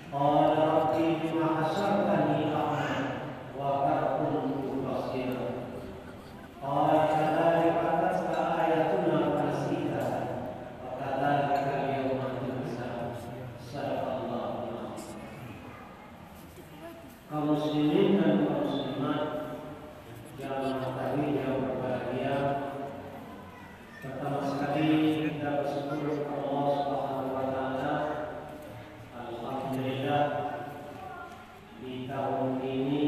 قال رب بما حشرتني أعمى وقد كنت بصيرا قال كذلك أتتك آياتنا فنسيتها وكذلك اليوم تنسى صدق الله العظيم. Kaum muslimin dan kaum muslimat yang mengetahui yang berbahagia, pertama sekali kita bersyukur kepada Allah Subhanahu wa taala. Alhamdulillah di tahun ini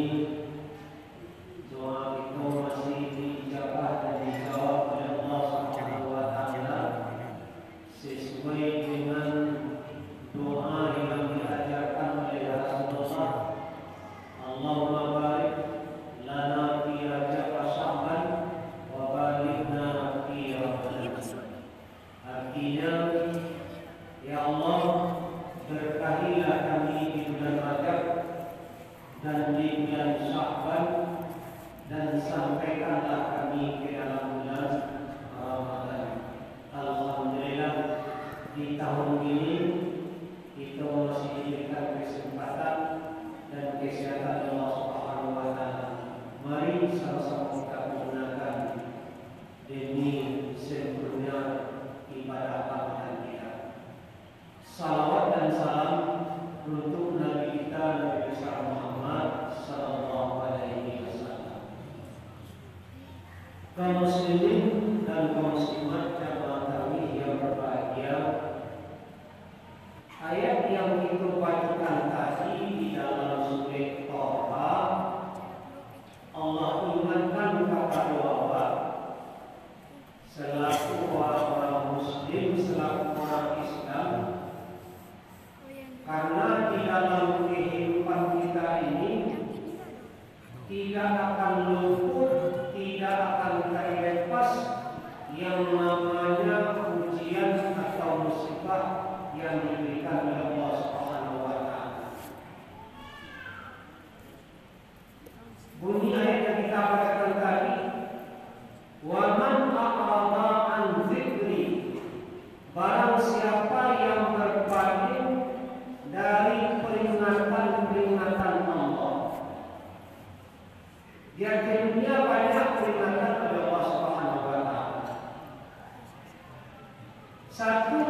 doa itu masih diijabah dan dijawab oleh Allah Subhanahu wa taala sesuai dengan doa yang diajarkan oleh Rasulullah. Allahumma barik lana fi Rajab Sya'ban wa balighna fi Ramadan. Artinya, ya Allah, berkahilah kami di bulan Rajab dan di bulan Sya'ban, dan sampaikanlah kami ke dalam bulan Ramadan. Alhamdulillah di tahun ini kita masih diberikan kesempatan dan kesehatan Allah Subhanahu wa taala. Mari sama-sama kita menggunakan demi sempurna ibadah Ramadan kita. Salawat dan salam untuk Nabi kita Nabi besar Muhammad sallallahu alaihi wasallam. Kaum muslimin dan kaum muslimat jamaah tarawih yang berbahagia, ayat yang kita bacakan tadi di dalam surah Thaha, Allah ingatkan kepada bahwa selaku orang muslim, selaku orang Islam, karena di dalam kehidupan kita ini tidak akan luput, tidak akan terlepas yang namanya ujian atau musibah yang diberikan oleh Allah Subhanahu wa taala. Bunyi ayat yang kita bacakan tadi, wa man a'rada an dzikri, barang siapa yang berpaling dari peringatan-peringatan Allah. Dia di dunia banyak peringatan oleh Allah Subhanahu wa taala. Satu,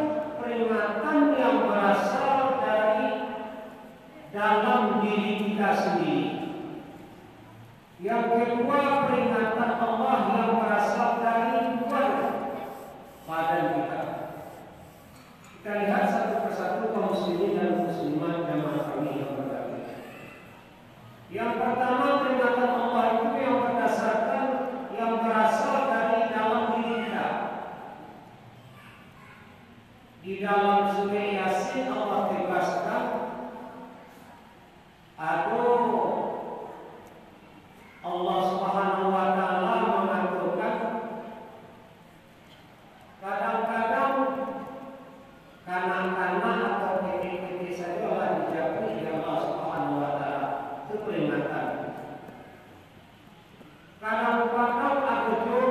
peringatan yang berasal dari dalam diri kita sendiri. Yang kedua, peringatan Allah yang berasal dari luar badan kita. Kita lihat satu persatu kaum muslimin dan muslimat jamaah kami yang berbahagia. Yang pertama, peringatan Allah itu yang berdasarkan, yang berasal dari dalam diri kita. Di dalam surah Yasin Allah tegaskan, Allah Subhanahu wa taala mengaturkan, kadang-kadang kanak-kanak atau kecil-kecil saja Allah dijatuhi oleh Allah Subhanahu wa taala. Itu peringatan. Kadang-kadang ada juru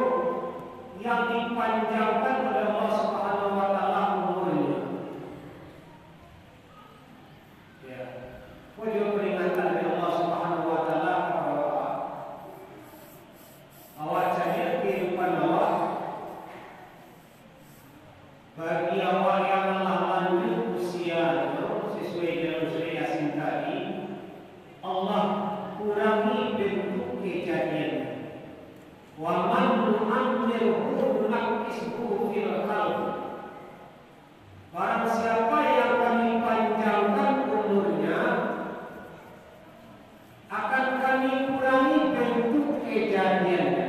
yang dipanjangkan oleh Allah Subhanahu wa taala umurnya. Ya. Wujud peringatan dari Allah Subhanahu wa taala kepada awak. Awak cari kehidupan awak. Bagi awak yang telah lanjut usianya sesuai dengan surah Yasin tadi, Allah kurangi bentuk kejadian. Wa man nu'ammirhu nunaqqishu fil khalq. Barang siapa yang kami panjangkan umurnya, akan kami kurangi bentuk kejadiannya.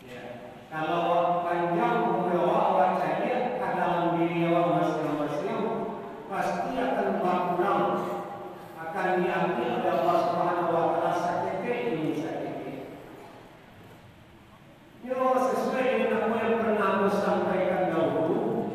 Ya. Kalau panjang umur awak saja, dalam diri awak masing-masing pasti akan berkurang, akan diambil oleh Allah Subhanahu wa taala sakit ini sakit. Yo, sesuai dengan apa yang pernah aku sampaikan dahulu,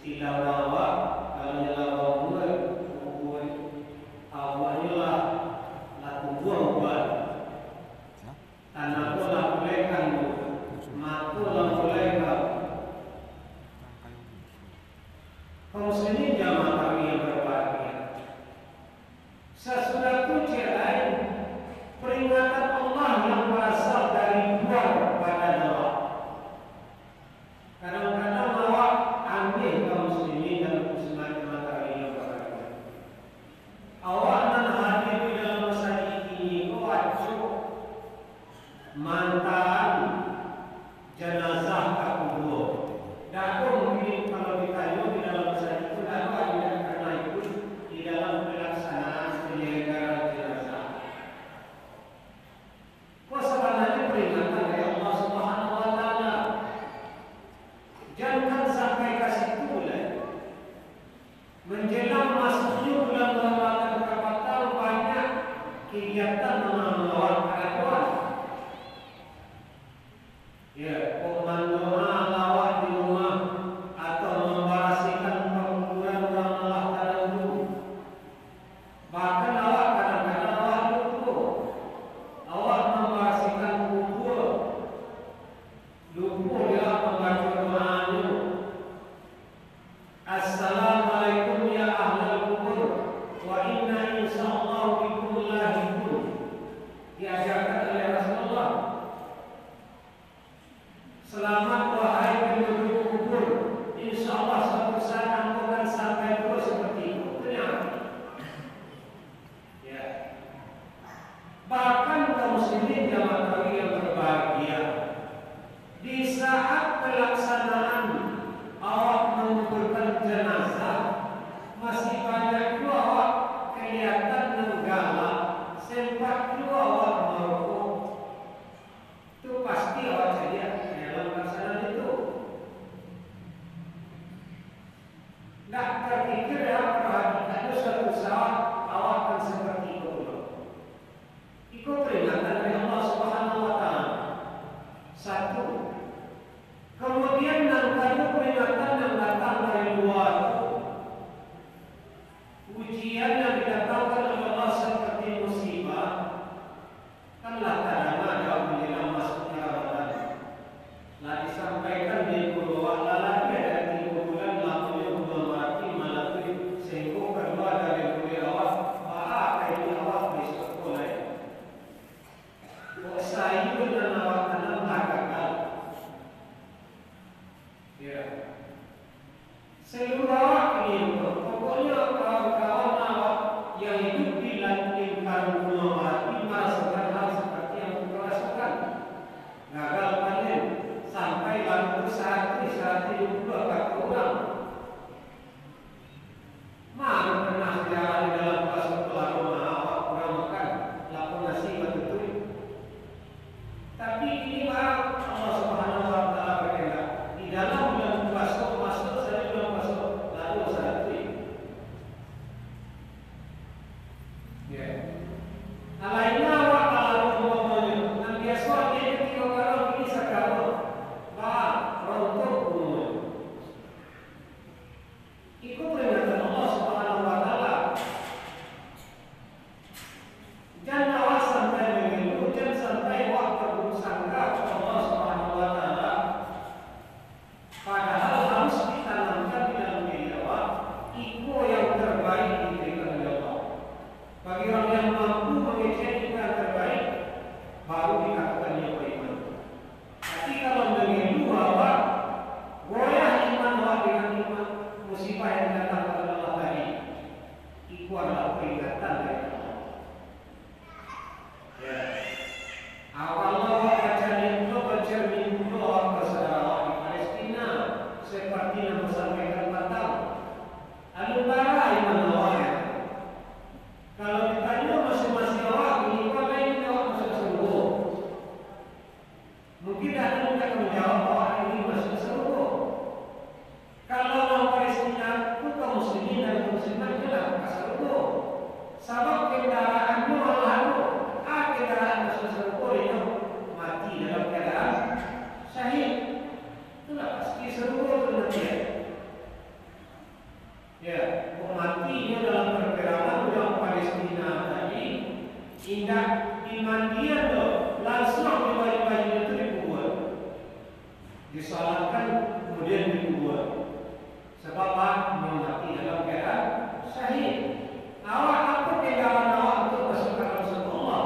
istilah bawa kalau nyala bawa buat awalnya lah buat tanah bola boleh kan matu lah boleh kan kaum muslimin jamaah kami yang berbahagia sesudah itu lain peringatan Allah yang berasal dari luar badan Allah. Kadang-kadang awak ambil kaum muslimin dan muslimat kami yang berbahagia. Awak nan hadir di dalam masjid ini wajib mantan jenazah kabur. Dapur mungkin kalau ditanya di dalam masjid itu dapat tidak karena ikut di dalam pelaksanaan penyelenggaraan jenazah. Kau sebenarnya peringatan dari Allah Subhanahu Wa Taala. Jangan sampai kasih bulan menjelang masuknya bulan Ramadan kapatal banyak kegiatan melawan keraguan. Ya, pemanduan lawak di rumah atau membarasikan penguburan orang Allah tertentu. Bahkan awak kadang-kadang awak lupa. Awak membarasikan kubur. Lupa dia membaca doanya. Assalamualaikum ya ahlal kubur wa inna insyaallah bikum lahikun. Diajarkan oleh Rasulullah. Selamat wahai penduduk kubur. Insyaallah suatu saat engkau akan sampai terus seperti itu. Kenapa? Ya. Bahkan kaum muslimin jamaah kami yang berbahagia, di saat pelaksanaan awak menguburkan jenazah, masih banyak juga awak kelihatan nenggala, sempat juga awak merokok. Itu pasti awak jadi dalam pelaksanaan itu. Tak terpikir ya perhatikan itu suatu saat awak akan seperti itu. Ikut peringatan dari Allah Subhanahu Wa Taala. Satu. Kemudian nanti peringatan yang datang dari luar. Ujian yang didatangkan oleh Allah seperti musibah. Kanlah kadang ada menjelang masuknya Ramadan. Lah disampaikan di bahwa lagi ada 3 bulan lamanya belum mati malah sehingga kedua dari kuliah awak ini awak besok boleh. Kok saya dan awak tanam gagal. Ya. Seluruh awak ini pokoknya kawan-kawan awak yang hidup di lingkaran rumah mati merasakan hal seperti yang kita rasakan. Gagal panen sampai lalu saat hidup bakal kurang. Mana pernah sejarah di dalam puasa pelaku awak kurang makan, lapor nasi betul. Tapi ini baru Allah Subhanahu Wa Taala berkehendak di dalam bulan puasa masuk dari bulan puasa lalu saat itu. Ya. Alainnya awak kalau umumnya dan biasa dia ketika kalau ini sekarang rontok umum. Ikut peringatan Allah Subhanahu Wa Taala. Jangan awak sampai mengeluh, jangan sampai awak bersangka Allah Subhanahu Wa Taala. Padahal harus ditanamkan di dalam diri awak, iko yang terbaik diberikan oleh Allah. Bagi orang yang mampu mengecek yang terbaik, baru dikatakan yang beriman. Tapi kalau mengeluh awak, goyah iman awak dengan iman musibah yang datang. Ya, matinya dalam pergerakan orang Palestina tadi, indah dimandian loh, langsung baju-baju itu dikubur, disolatkan kemudian dikubur. Sebab apa? Mati dalam keadaan syahid. Awak apa keadaan awak untuk masuk ke dalam surga Allah?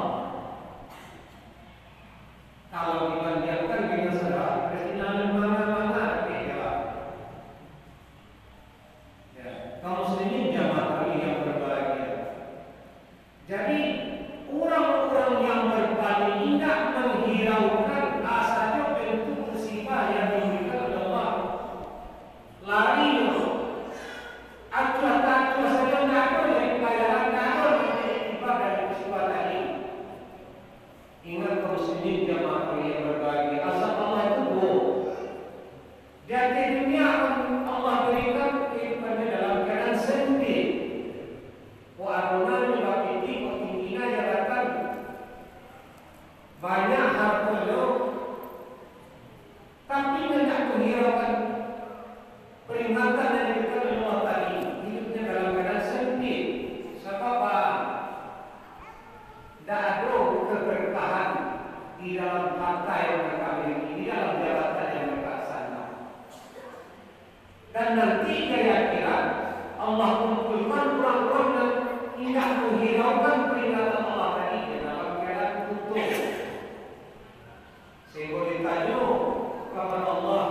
Kalau dibandingkan dengan saudara Palestina dan mana-mana beda. Ya, kaum muslimin jamaah kami yang berbahagia. Jadi orang-orang yang berpaling tidak menghiraukan asalnya bentuk musibah yang diberikan oleh Allah. Lari acuh-acuh saja tidak boleh pelajaran takut tiba dari musibah tadi. Ingat kaum muslimin jamaah kami yang berbahagia. Azab Allah itu bohong. Dan di dunia Allah berikan kehidupan dalam keadaan sempit. Wa'arunan bapiti kotingina jabatan banyak hartanya, tapi tidak menghiraukan peringatan yang diberikan oleh Allah tadi. Hidupnya dalam keadaan sempit. Sebab tidak ada keberkahan di dalam harta yang mereka miliki, di dalam jabatan yang mereka sana. Dan nanti kira-kira Allah kumpulkan orang-orang yang tidak menghiraukan peringatan Allah tadi di dalam keadaan tutup. Sehingga ditanya kepada Allah,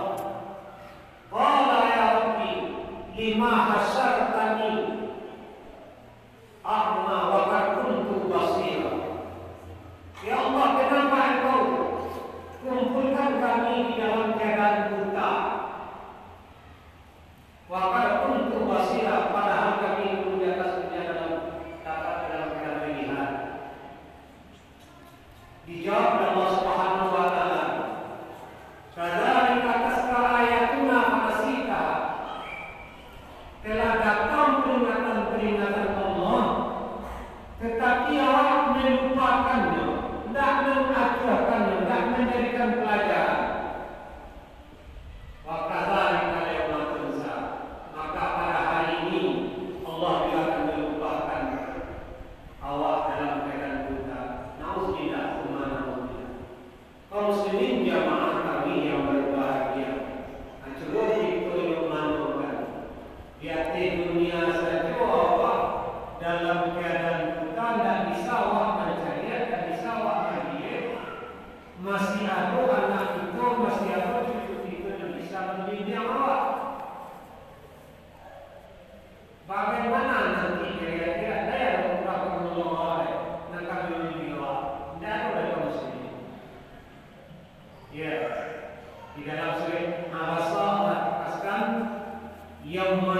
qala ya Rabbi lima hasyartani a'ma wa qad kuntu basira. Ya Allah, kenapa engkau kumpulkan kami di dalam keadaan buta? Wa qad kuntu basira, padahal kami dulu di atas dunia dapat dalam keadaan melihat. Dijawab oleh Allah Subhanahu wa taala, kadzalika tasqa ayatuna fanasita. Telah datang peringatan Allah, tetapi awak melupakannya, tidak mengajarkannya, tidak menjadikan pelajaran. Wa kadzalika yauma tunsa. Maka pada hari ini Allah bila akan melupakan awak dalam keadaan buta. Nauzubillah, tsumma nauzubillah. Kaum muslimin jamaah kami yang berbahagia, coba itu yang memandukan di hati dunia saja awak dalam keadaan buta, tidak bisa awak mencari, tidak bisa awak hadir. Masih ada anak itu, masih ada cucu itu yang bisa membimbing awak. Bagaimana nanti kira-kira daya untuk menolong awak, nak kami membimbing awak? Tidak ada oleh kaum muslimin. Ya, di dalam surat Al-Asr dikatakan yauma